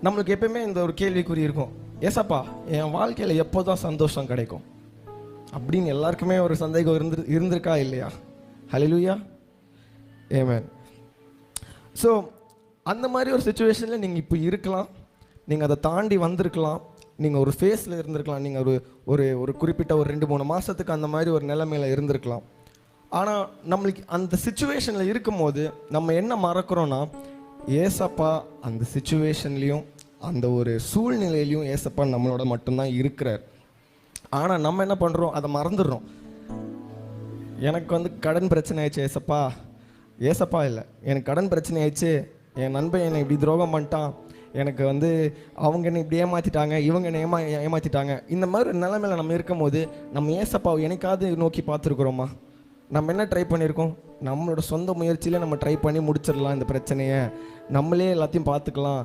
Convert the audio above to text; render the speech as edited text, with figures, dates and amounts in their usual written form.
நம்மளுக்கு எப்பயுமே இந்த ஒரு கேள்விக்குறி இருக்கும், ஏசப்பா என் வாழ்க்கையில் எப்போ தான் சந்தோஷம் கிடைக்கும் அப்படின்னு எல்லாருக்குமே ஒரு சந்தேகம் இருந்திருக்கா இல்லையா? ஹல்லேலூயா, ஆமென். ஸோ அந்த மாதிரி ஒரு சுச்சுவேஷனில் நீங்கள் இப்போ இருக்கலாம், நீங்கள் அதை தாண்டி வந்திருக்கலாம், நீங்கள் ஒரு ஃபேஸில் இருந்திருக்கலாம், நீங்கள் ஒரு ஒரு குறிப்பிட்ட ஒரு 2-3 மாதத்துக்கு அந்த மாதிரி ஒரு நிலைமையில் இருந்திருக்கலாம். ஆனால் நம்மளுக்கு அந்த சுச்சுவேஷனில் இருக்கும்போது நம்ம என்ன மறக்கிறோன்னா, ஏசப்பா அந்த சுச்சுவேஷன்லேயும் அந்த ஒரு சூழ்நிலையிலையும் ஏசப்பா நம்மளோட மட்டும்தான் இருக்கிறார். ஆனால் நம்ம என்ன பண்ணுறோம், அதை மறந்துடுறோம். எனக்கு வந்து கடன் பிரச்சனை ஆயிடுச்சு ஏசப்பா, ஏசப்பா இல்லை, எனக்கு கடன் பிரச்சனை ஆயிடுச்சு, என் நண்பன் என்னை இப்படி துரோகம் பண்ணிட்டான், எனக்கு வந்து அவங்க என்னை இப்படி ஏமாற்றிட்டாங்க, இவங்க என்னை ஏமாற்றிட்டாங்க. இந்த மாதிரி ஒரு நிலைமையில் நம்ம இருக்கும் போது நம்ம ஏசப்பாவை என்னைக்காவது நோக்கி பார்த்துருக்குறோமா? நம்ம என்ன ட்ரை பண்ணியிருக்கோம்? நம்மளோட சொந்த முயற்சியில் நம்ம ட்ரை பண்ணி முடிச்சிடலாம் இந்த பிரச்சனையை, நம்மளே எல்லாத்தையும் பார்த்துக்கலாம்,